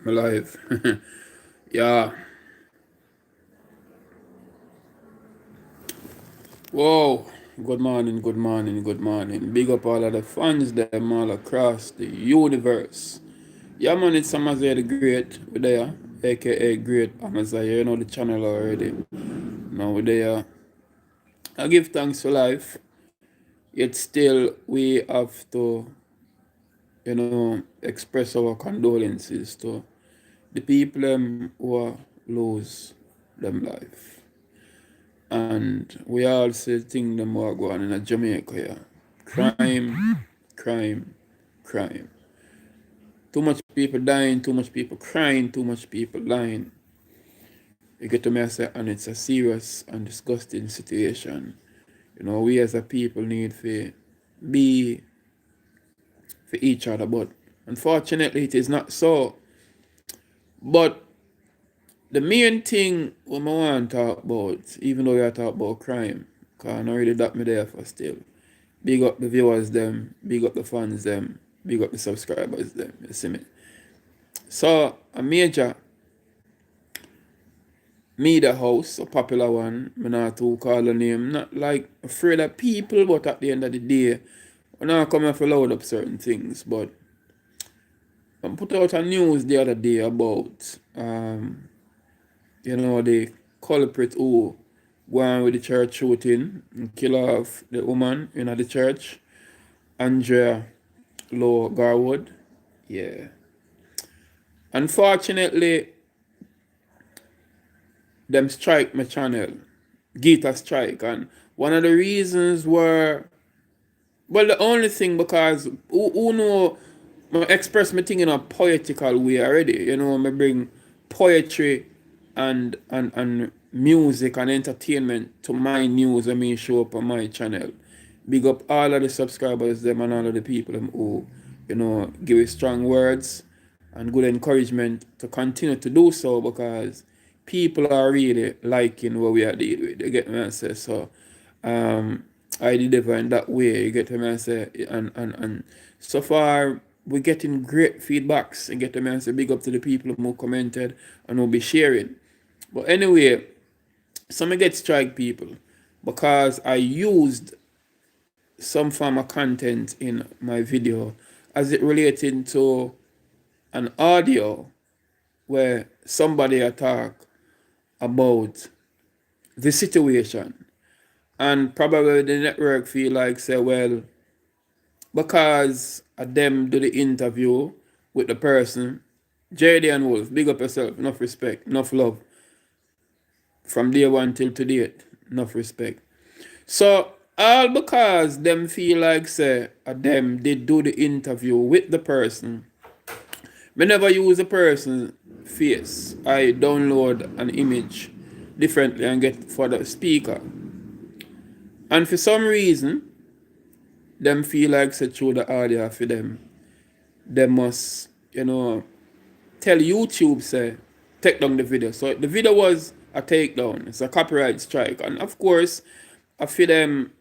I'm alive. Yeah. Whoa. Good morning, good morning, good morning. Big up all of the fans them all across the universe. Yeah, man, it's Amaziah the Great. We're there, aka Great Amaziah. You know the channel already. Now we're there. I give thanks for life, yet still we have to, express our condolences to the people who lose them life. And we all see things them are going on in Jamaica here. Crime, crime, crime. Too much people dying, too much people crying, too much people lying. You get to me, I say, and it's a serious and disgusting situation. We as a people need to be for each other, but unfortunately it is not so. But the main thing we want to talk about, even though we are talking about crime, because I know really that me there for still. Big up the viewers them, big up the fans them, big up the subscribers them, you see me. So a major media house, a popular one, me not to call the name, not like afraid of people, but at the end of the day, we're not coming for loud up certain things, but I put out a news the other day about the culprit who went with the church shooting and kill off the woman in the church, Andrea Low Garwood. Yeah. Unfortunately, them strike my channel. Gita strike. And one of the reasons were, well, the only thing because who know I express my thing in a poetical way already. I bring poetry and music and entertainment to my news and me show up on my channel. Big up all of the subscribers them and all of the people them who, give me strong words and good encouragement to continue to do so because people are really liking what we are dealing with. You get me I say so. I deliver in that way. You get me I say and so far we're getting great feedbacks and get me I say big up to the people who commented and who be sharing. But anyway, some get strike people because I used some form of content in my video as it relating to an audio where somebody attack about the situation. And probably the network feel like say, well, because of them do the interview with the person, JD and Wolf, big up yourself, enough respect, enough love. From day one till to date, enough respect. So all because them feel like say them did do the interview with the person. Me never use a person face. I download an image differently and get for the speaker. And for some reason, them feel like say through the audio for them. They must, tell YouTube say take down the video. So the video was a takedown. It's a copyright strike. And of course, I feel them,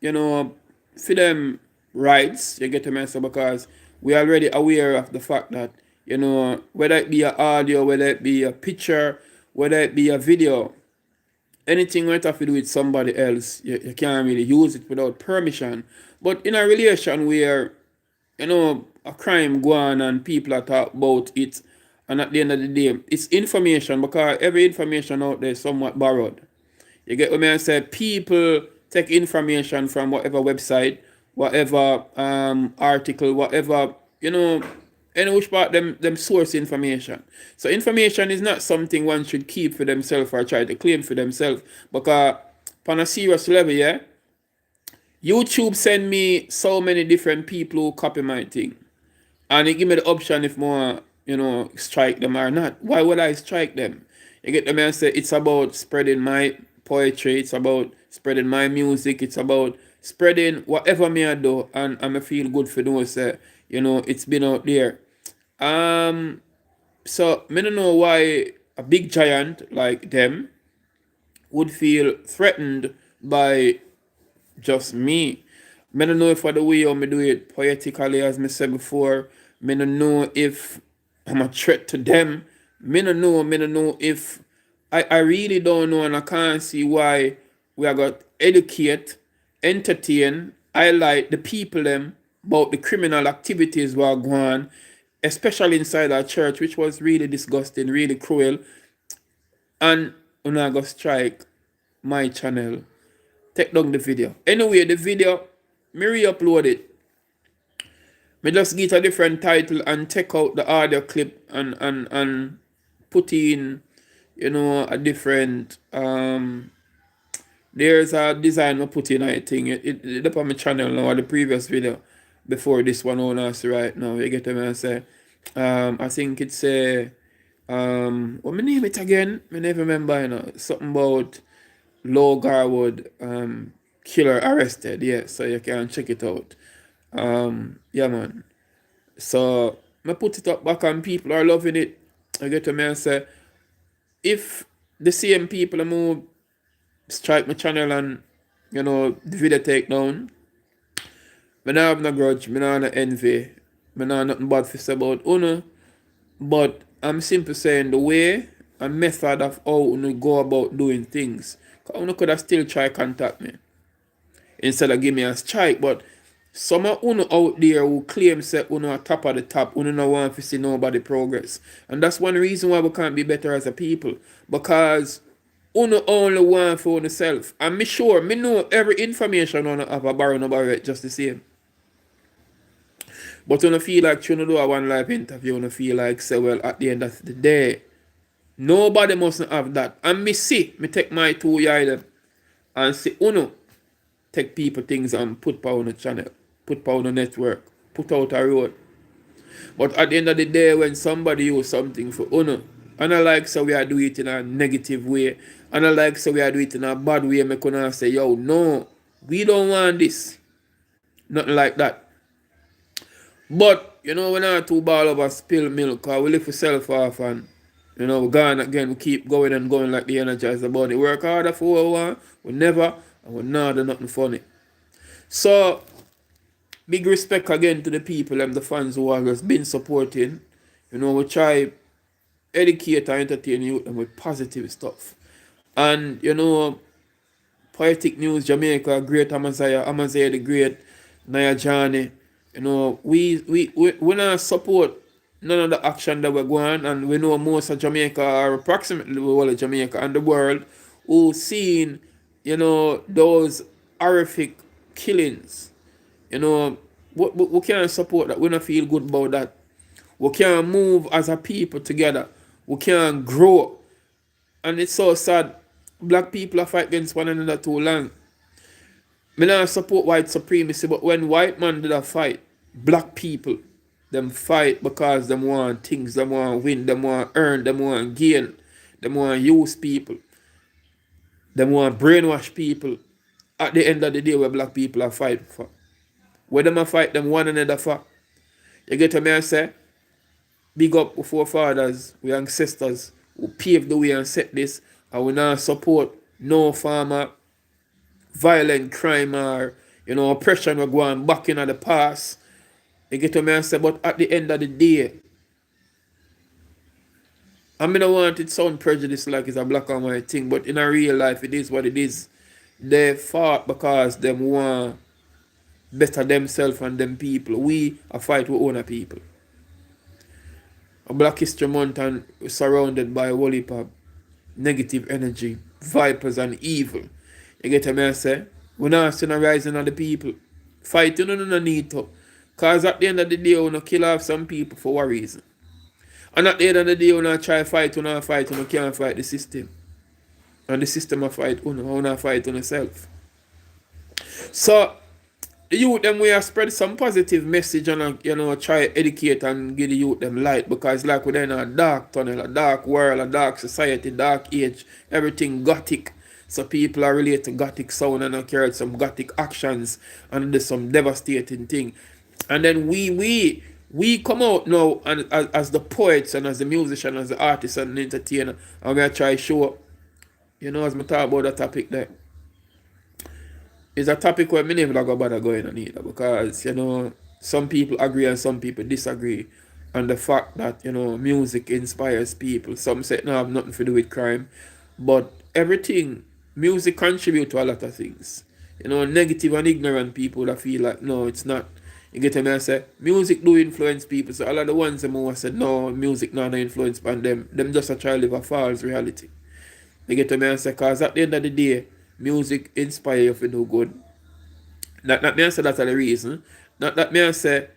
for them rights, you get to mess up because we are already aware of the fact that, whether it be an audio, whether it be a picture, whether it be a video, anything we have to do with somebody else, you can't really use it without permission. But in a relation where, a crime go on and people are talk about it, and at the end of the day, it's information because every information out there is somewhat borrowed. You get what I say? People take information from whatever website, whatever article, whatever, any which part them source information. So information is not something one should keep for themselves or try to claim for themselves. Because on a serious level, yeah, YouTube send me so many different people who copy my thing. And it give me the option if more, strike them or not. Why would I strike them? You get them and say it's about spreading my poetry, it's about spreading my music, it's about spreading whatever me I do and I feel good for doing say, it's been out there. So me don't know why a big giant like them would feel threatened by just me. Me don't know if for the way how me do it poetically as me said before. Me don't know if I'm a threat to them. Me no know if I really don't know, and I can't see why we are got educate, entertain, highlight the people them about the criminal activities we are going on, especially inside our church, which was really disgusting, really cruel. And when I go strike my channel, take down the video. Anyway, the video, me re-upload it. Me just get a different title and take out the audio clip and put in, a different there's a design I put in, I think. It up on my channel now, or the previous video before this one on us right now. You get them and say I think it's a what my name it again? I never remember, something about Low Garwood killer arrested, yeah, so you can check it out. Yeah, man. So I put it up back and people are loving it. I get to me and say, if the same people move strike my channel and the video take down, I don't have no grudge, I don't have no envy, I don't have nothing bad to say about Uno, but I'm simply saying the way and method of how Uno go about doing things. Because Uno could have still try contact me instead of give me a strike, but some of Uno out there who claim say Uno are top of the top, Uno no want to see nobody progress. And that's one reason why we can't be better as a people. Because Uno only want for ourselves. And me know every information Uno have a borrow no borrow it just the same. But Uno feel like you do a one live interview, Uno feel like say, well, at the end of the day, nobody mustn't have that. And me take my 2 yards and see Uno take people things and put power on the channel, put power on the network, put out a road. But at the end of the day, when somebody use something for Uno, and I like so we are doing it in a negative way, and I like so we are doing it in a bad way, me gonna say, yo, no, we don't want this. Nothing like that. But, when our two ball over spill milk, cause we live for self off and, we gone again, we keep going and going like the Energizer Bunny. Work harder for what we want, we never, and we not do nothing funny. So, big respect again to the people and the fans who have been supporting. We try educate and entertain you with positive stuff. And, Poetic News, Jamaica, Great Amaziah the Great, Naya Johnny. We not support none of the action that we're going, and we know most of Jamaica, or approximately the whole of Jamaica and the world, who seen, those horrific killings. We can't support that. We don't feel good about that. We can't move as a people together. We can't grow. And it's so sad. Black people are fighting against one another too long. I don't support white supremacy, but when white man did a fight, black people, them fight because them want things, them want win, them want earn, them want gain, them want use people, them want brainwash people. At the end of the day, where black people are fighting for, where them a fight them one another for. You get what me I say? Big up our forefathers, we ancestors who paved the way and set this, and we now support no farmer, violent crime or oppression we're going back in the past. You get what me I say? But at the end of the day, I don't want it to sound prejudiced like it's a black and white thing, but in a real life it is what it is. They fought because them want better themselves and them people. We are fight with own people. A Black History Month and surrounded by a whole heap of negative energy, vipers and evil. You get what I say? We're not seeing a rising of the people. Fighting no need to. Because at the end of the day, we kill off some people for what reason. And at the end of the day, we try fight, we can't fight the system. And the system will fight, we fight on yourself. So, the youth them we have spread some positive message and try educate and give the youth them light, because like we're in a dark tunnel, a dark world, a dark society, dark age, everything gothic. So people are related to gothic sound and carry some gothic actions and there's some devastating thing. And then we come out now and as the poets and as the musician, as the artist and the entertainer, and we try show, as I talk about that topic there. It's a topic where many people are going to bother going on either, because some people agree and some people disagree. and the fact that, music inspires people. Some say it no have nothing to do with crime, but everything, music contribute to a lot of things. Negative and ignorant people that feel like no, it's not. You get me? I say music do influence people. So all of the ones that who said no, music not no influence on them. Them just a try to live a false reality. You get me? I say cause at the end of the day, music inspire you to do good. Not me I say that's the reason. Not that me I say,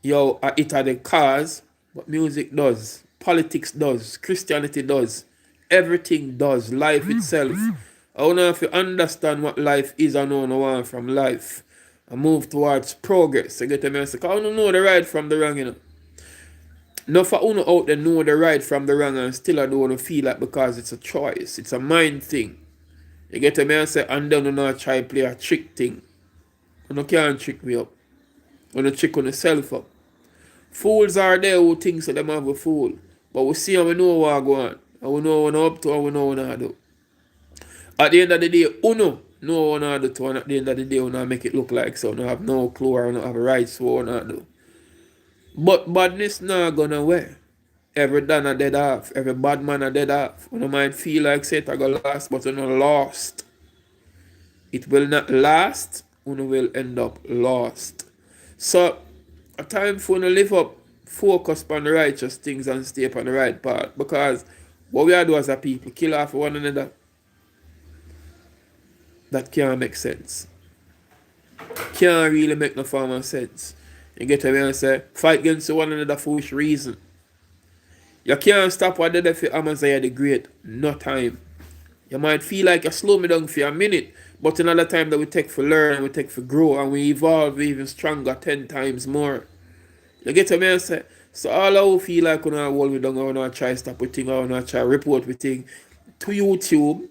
yo, it are the cause, but music does. Politics does. Christianity does. Everything does. Life itself. I want to have to understand what life is and know want from life. And move towards progress. You get me? I say, cause I don't know the right from the wrong, No for uno out there know the right from the wrong and still I don't want to feel like because it's a choice. It's a mind thing. You get me? I say, and then you not try to play a trick thing. You can't trick me up. You trick on yourself up. Fools are there who think so them have a fool. But we see and we know what go on. And we know what up to and we know what not do. At the end of the day, uno know what not do to, and at the end of the day, we not make it look like so. We have no clue or we not have a right to what not do. But badness not gonna away. Every done a dead off. Every bad man a dead off. We might feel like say it I go last, but we not lost. It will not last, we will end up lost. So, a time for you to live up, focus on the righteous things and stay on the right path. Because what we are doing as a people, kill off one another, that can't make sense. Can't really make no form of sense. You get what I say? Fight against one another for which reason? You can't stop what they do for Amaziah the Great. No time. You might feel like you slow me down for a minute, but another time that we take for learn, we take for grow, and we evolve even stronger 10 times more. You get what I say? So all I will feel like when I hold me down, I want to try stop with thing, I want to try report with thing to YouTube,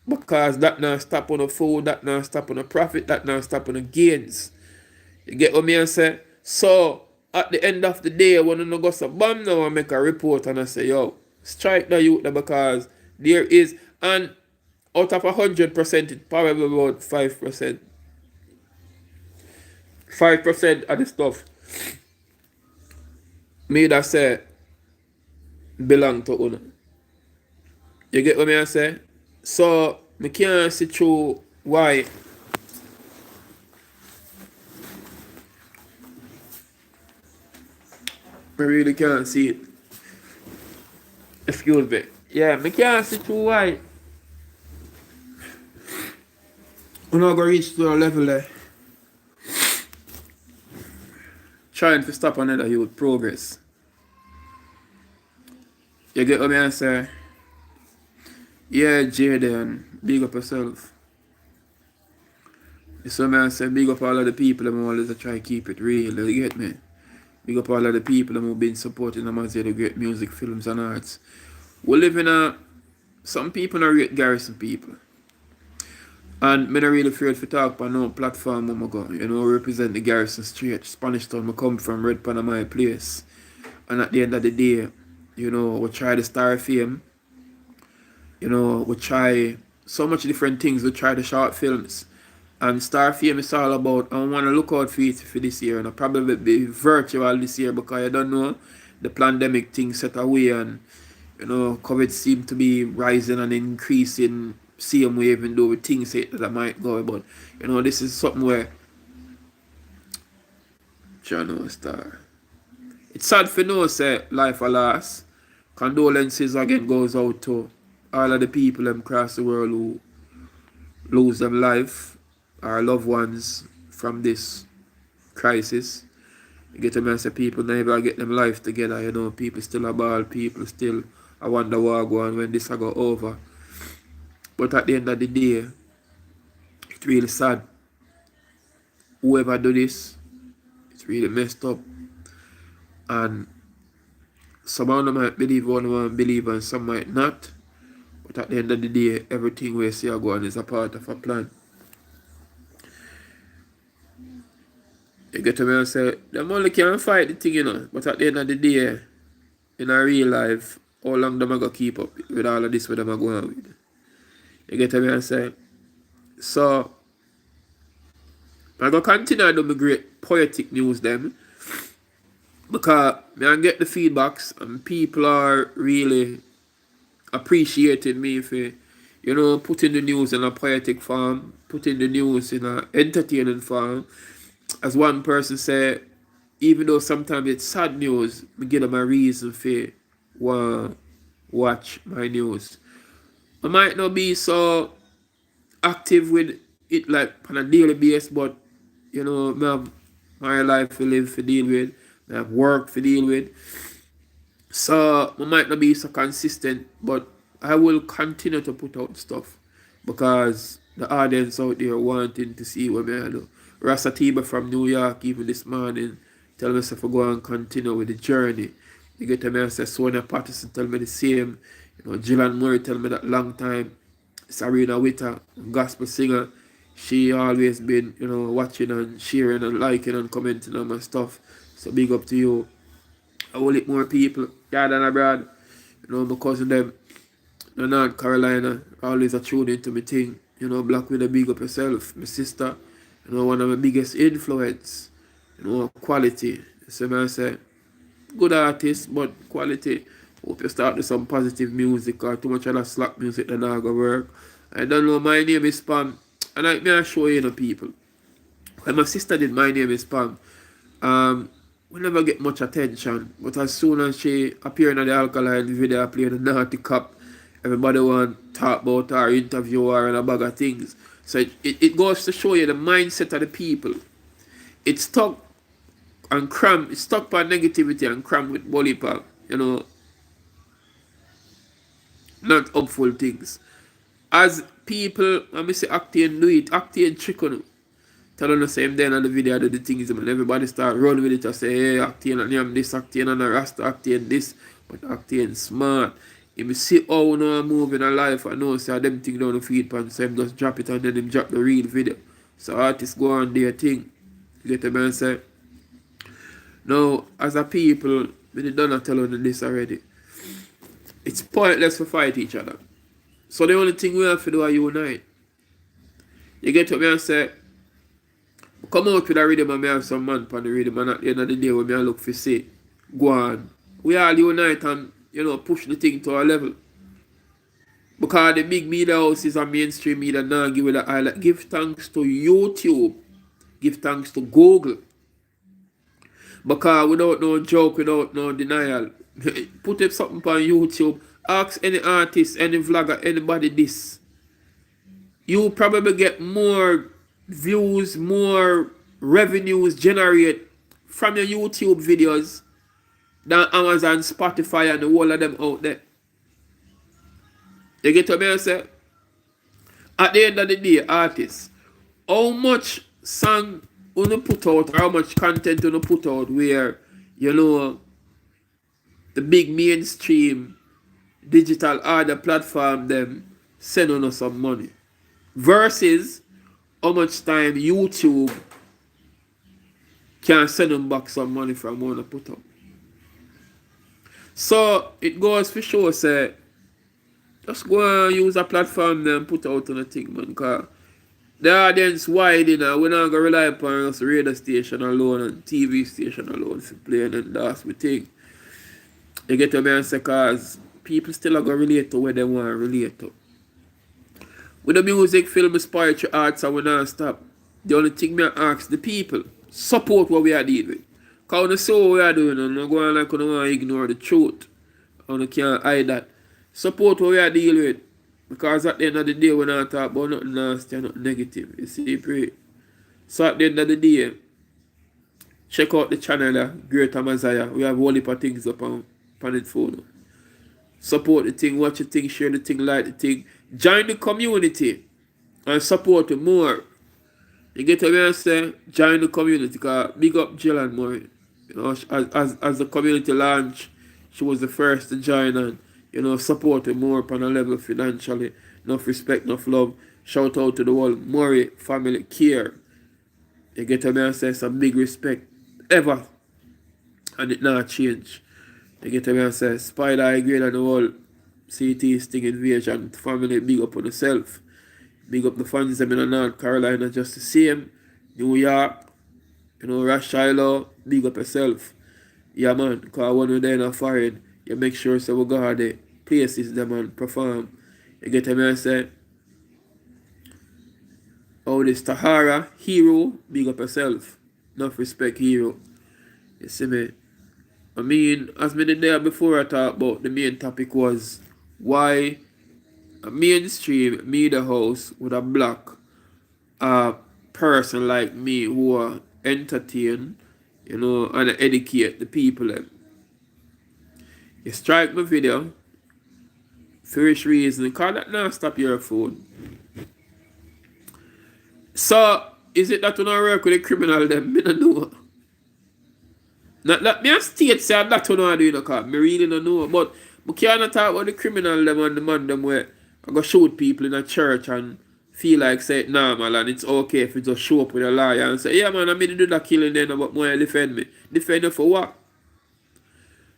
because that now stop on the food, that now stop on the profit, that now stop on the gains. You get what I say? So at the end of the day, when I go so bam now, I make a report and I say, yo, strike the youth because there is, and out of 100%, it's probably about 5%. 5% of the stuff me that say belong to Uno. You get what I say? So, I can't see through why I really can't see it. Excuse me. Yeah, I can't see through why we're not going to reach to a level there. Trying to stop another youth progress. You get what I say? Yeah, Jaden, big up yourself. So I say, big up all of the people that always try to keep it real. You get me? Big up all of the people that have been supporting Amaziah the Great music, films and arts. We live in some people are rate Garrison people. And I'm not really afraid to talk on no platform where I go. Represent the Garrison Street, Spanish Town. I come from Red Panama place. And at the end of the day, we try the Star Fame. We try so much different things. We try the short films. And Star Fame is all about, I want to look out for it for this year. And I'll probably be virtual this year because I don't know the pandemic thing set away and COVID seem to be rising and increasing same way, even though we think that I might go. But this is something where John Star. It's sad for no say life alas. Condolences again goes out to all of the people across the world who lose their life, our loved ones from this crisis. You get them and say people never get them life together, people still a ball, people still I wonder what go on when this I go over. But at the end of the day, it's really sad. Whoever do this, it's really messed up. And some of them might believe, one of them believe, and some might not. But at the end of the day, everything we see go on is a part of a plan. You get to me and say, them only can fight the thing, But at the end of the day, in a real life, how long them are going to keep up with all of this what them are going on with? You get me and say, so I'm going to continue to do my great poetic news them. because me I get the feedbacks and people are really appreciating me for, putting the news in a poetic form, putting the news in a entertaining form. As one person said, even though sometimes it's sad news, me give them a reason for want watch my news. I might not be so active with it like on a daily basis, but I have my life to live to deal with, I have work to deal with. So I might not be so consistent, but I will continue to put out stuff because the audience out there wanting to see what I do. Rasa Tiba from New York, even this morning, tell me if I go and continue with the journey. You get to me and say Sonia Patterson tell me the same. Gillian Murray tell me that long time. Sarina Witter, gospel singer, she always been, watching and sharing and liking and commenting on my stuff. So big up to you. I will it more people, yeah, than abroad. My cousin them in North Carolina always a tune into me thing. Black Widow, big up yourself. My sister, one of my biggest influence. Quality. So I say, good artist, but quality. Hope you start with some positive music or too much of that slap music that not gonna work. I don't know, my name is Spam. And I show you people. When my sister did My Name is Spam, we never get much attention. But as soon as she appeared in the Alkaline video playing the Naughty Cop, everybody want to talk about her, interview her, and a bag of things. So it goes to show you the mindset of the people. It's stuck and cram, it's stuck by negativity and cram with bully pal, not hopeful things. As people, when I say acting do it, acting trick on them. Tell them the same then on the video do the things and everybody start running with it and say, hey, acting and I'm this, acting and a rasta, acting this, but acting smart. If you see how no move in a life, I know say them thing down the feed pan, so him just drop it and then him drop the real video. So artists go on their thing. You get the man say. Now, as a people, we done not tell them this already. It's pointless to fight each other. So the only thing we have to do is unite. You get what me and say, come out with a rhythm and me have some man on the rhythm and at the end of the day when me look for say, go on. We all unite and, push the thing to a level. Because the big media houses and mainstream media now give it a highlight. Give thanks to YouTube. Give thanks to Google. Because without no joke, without no denial, put up something on YouTube, ask any artist, any vlogger, anybody this. You probably get more views, more revenues generate from your YouTube videos than Amazon, Spotify, and the whole of them out there. You get what I say? At the end of the day, artists, how much song you put out, or how much content you put out where, the big mainstream digital other platform them send on us some money. Versus how much time YouTube can send them back some money from what you put up. So it goes for sure, say, just go and use a platform and put out on a thing, man. Because the audience wide, we're not going to rely upon us radio station alone and TV station alone for playing and that's the thing. You get what I say, because people still are going to relate to what they want to relate to. With the music, film, spiritual arts, I will not stop. The only thing I ask the people, support what we are dealing with. Because when see what we are doing, and not going like we don't want to ignore the truth. And we can't hide that. Support what we are dealing with. Because at the end of the day, we're not talking about nothing nasty and nothing negative. You see, pray. So at the end of the day, check out the channel, Greater Messiah. We have a whole heap of things up on it phone. Support the thing, watch the thing, share the thing, like the thing. Join the community and support it more. You get what I say? Join the community. Because big up Jill Murray. As the community launch, she was the first to join and support it more upon a level financially. Enough respect, enough love. Shout out to the whole Murray family care. You get what I say? Some big respect ever. And it not change. You get what I say? Spider High Grade and the whole CT Sting Invasion family, big up on yourself. Big up the fans them in North Carolina just the same. New York, Rosh Shiloh, big up yourself. Yeah, man, because when we're there in a foreign, you make sure so we go to the places them and perform. You get me and say, oh, this Tahara, hero, big up yourself. Enough respect, hero. You see me? I mean, as me did there before I talked about the main topic was why a mainstream media house with a black person like me who are entertain, and educate the people. You strike my video for which reason? Because that now stop your phone. So, is it that you don't work with the criminal them? Me don't know. Not that me a state say that you don't do, because me really don't know. But we can't talk about the criminal them and the man them where I go shoot people in a church and feel like say it normal and it's okay if you just show up with a lawyer and say, yeah man, I made to do that killing then, but more defend me. Defend you for what?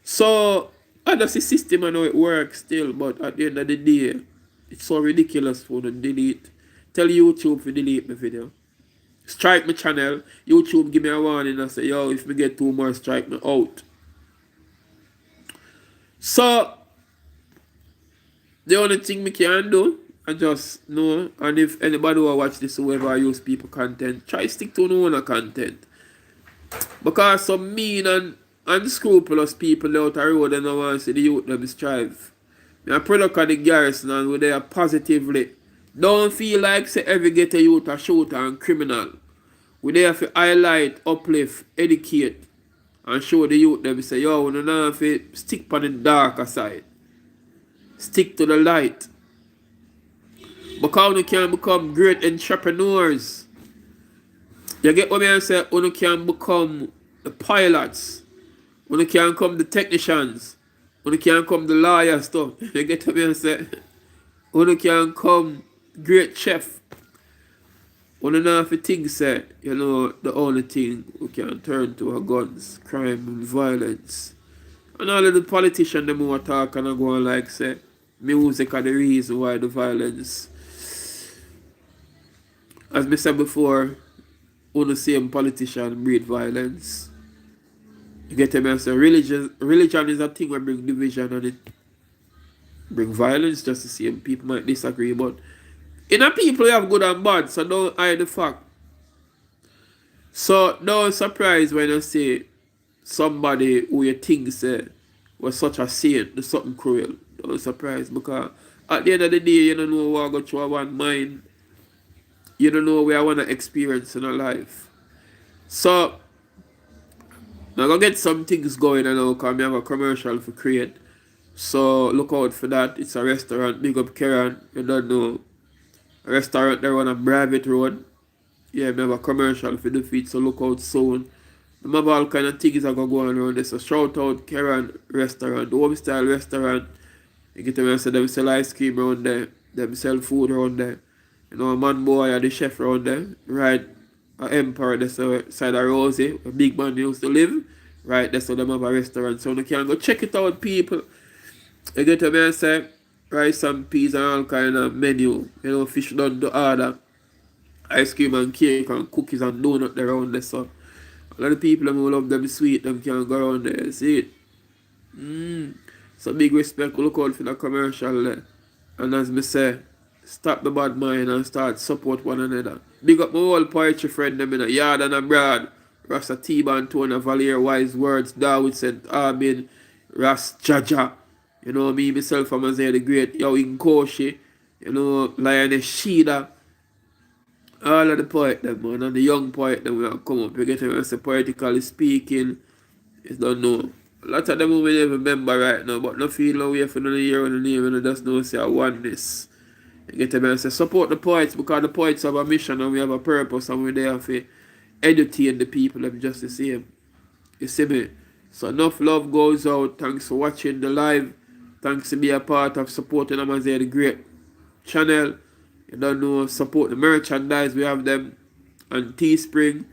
So I just the system and how it works still, but at the end of the day, it's so ridiculous for them to delete. Tell YouTube to delete my video. Strike my channel. YouTube give me a warning and say, yo, if me get 2 more, strike me out. So the only thing me can do, I just know, and if anybody who watch this, whoever use people content, try stick to no own content. Because some mean and unscrupulous people out the road and don't want to see the youth them strive. I product of the garrison and where they are positively. Don't feel like say every get a youth a shooter and criminal. We there have to highlight, uplift, educate, and show the youth them say, yo, we don't have to stick on the darker side. Stick to the light. Because we can become great entrepreneurs. You get what I say? We can become the pilots. We can become the technicians. We can become the lawyer stuff. You get what I say? We can become great chef. We don't have to think say, the only thing we can turn to are guns, crime and violence. And all of the politicians them who are talking and going like say, music are the reason why the violence. As I said before, the same politician breed violence. You get me? So religion is a thing that bring division and it bring violence. Just the same people might disagree, but in a people you have good and bad, so don't hide the fact. So don't surprise when I say somebody who you think say was such a saint, do something cruel. Don't surprise, because at the end of the day, you don't know what go through one mind. You don't know where I want to experience in a life. So, I'm going to get some things going now because I have a commercial for create. So, look out for that. It's a restaurant. Big up Karen. You don't know. A restaurant there on a private road. Yeah, I have a commercial for the feet. So, look out soon. I have all kind of things that go on around there. So, shout out Karen Restaurant. Home style restaurant. You get to say them sell ice cream around there. Them sell food around there. Man boy are the chef around there. Right, Empire, that's the side of Rosie, where Big Man used to live. Right, that's where them have a restaurant. So you can go check it out, people. You get to me and say, rice and peas and all kind of menu. Fish done to order. Ice cream and cake and cookies and donut around there. So a lot of people who love them sweet, them can go around there. See it? So big respect, look out for the commercial there. And as me say, stop the bad mind and start support one another. Big up my whole poetry friend them in a yard and abroad. Rasta T-Ban, Tona, Valier, Wise Words, Dawood St. Armin, Ras Jaja. You know me, myself, I'm say the great, Yo Inkoshi, Lioness Sheeda. All of the poet them, man, and the young poet them will come up. You get them say poetically speaking. You don't know. A lot of them we never remember right now, but no feel no way for another year on the name and just know say I want this. You get me and say support the poets because the poets have a mission and we have a purpose and we're there to educate the people them just the same. You see me? So enough love goes out. Thanks for watching the live. Thanks to be a part of supporting Amazia the Great channel. You don't know, support the merchandise we have them and Teespring.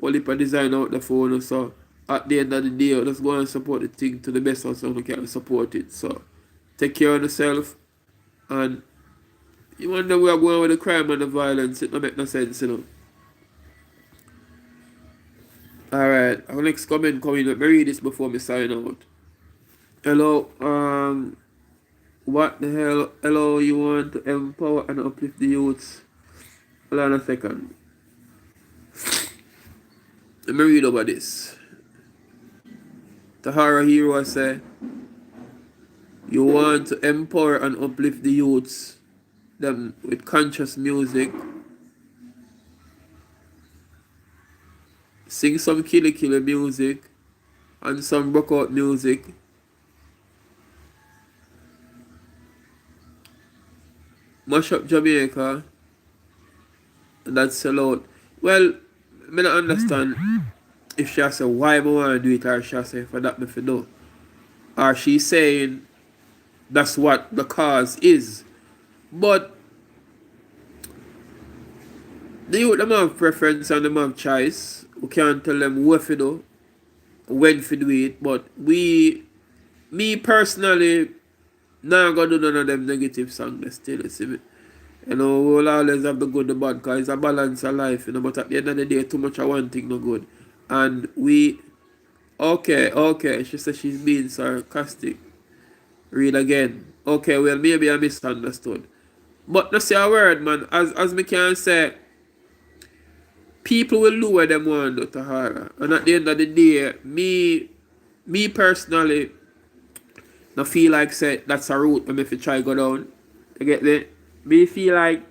All heap of design out the phone. So at the end of the day, just go and support the thing to the best of so we can support it. So take care of yourself and you wonder where we're going with the crime and the violence. It don't make no sense, Alright, our next comment coming up. Let me read this before we sign out. Hello, what the hell? Hello, you want to empower and uplift the youths? Hold on a second. Let me read over this. Tahara Hero say, you want to empower and uplift the youths, them with conscious music. Sing some killer music and some workout music. Mash up Jamaica and that sell out. Well, I don't understand if she say why I want to do it, or she say for that me for do. Or she saying that's what the cause is. But the youth them have preference and them have choice. We can't tell them what to do, when to do it. But me personally, now I'm gonna do none of them negative songs still, you see me. You know, we'll always have the good, the bad, because it's a balance of life, you know, but at the end of the day, too much of one thing no good. And okay, she said she's being sarcastic. Read again. Okay, well, maybe I misunderstood. But no say a word, man. As me can say, people will do what them want to Tahara. And at the end of the day, me personally, no feel like say that's a route for me to try go down. You get me? Me feel like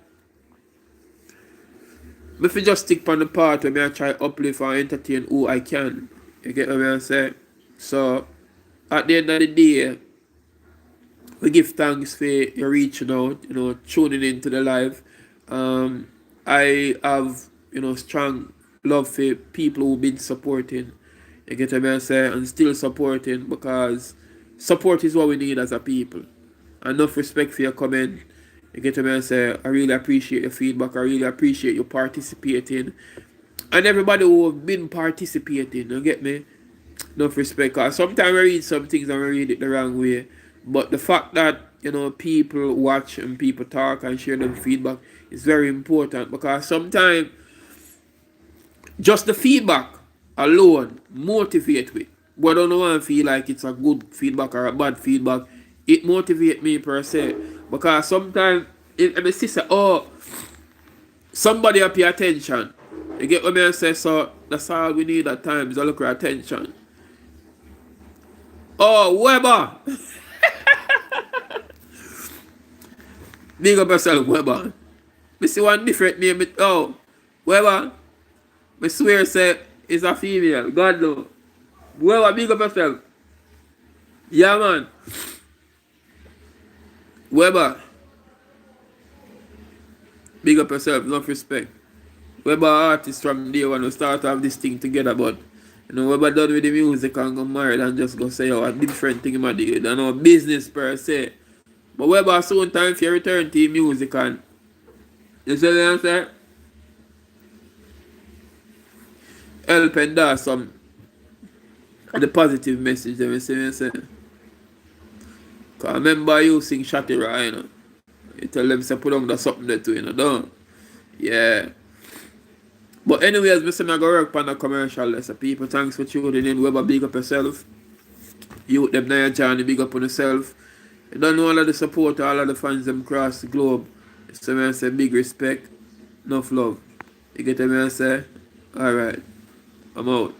me fi just stick on the part where me I try uplift and entertain who I can. You get what I say? So at the end of the day, we give thanks for you reaching out, you know, tuning into the live. I have, you know, strong love for people who've been supporting. You get what I say? And still supporting, because support is what we need as a people. Enough respect for your comment. You get what I say? I really appreciate your feedback. I really appreciate you participating. And everybody who have been participating, you get me? Enough respect. Cause sometimes I read some things and I read it the wrong way. But the fact that, you know, people watch and people talk and share them feedback is very important, because sometimes just the feedback alone motivate me. But I don't want to feel like it's a good feedback or a bad feedback. It motivates me per se. Because sometimes if I see say, oh, somebody will pay attention. You get what I say? So that's all we need at times, a look at attention. Oh, Weber! Big up yourself, Weber. Me see one different name. Oh, Weber. I swear say it's a female. God know. Weber, big up yourself. Yeah, man. Weber. Big up yourself, enough respect. Weber artist from day one, we start off this thing together, but you know, Weber done with the music and go married and just go say, oh, a different thing in my day. I know business per se. But Weber soon time for you return to music, and you see what I'm saying? Help and do some the positive message that we see what I'm saying. Cause I remember you sing Shatira, you know. You tell them to put on the something there too, you know, don't? Yeah. But anyways, Mr. I go work on the commercial. So people, thanks for tuning in. Weber, big up yourself. You them now, Johnny, big up on yourself. You don't know all of the support, all of the fans them across the globe. So I say big respect, enough love. You get what I say? Alright. I'm out.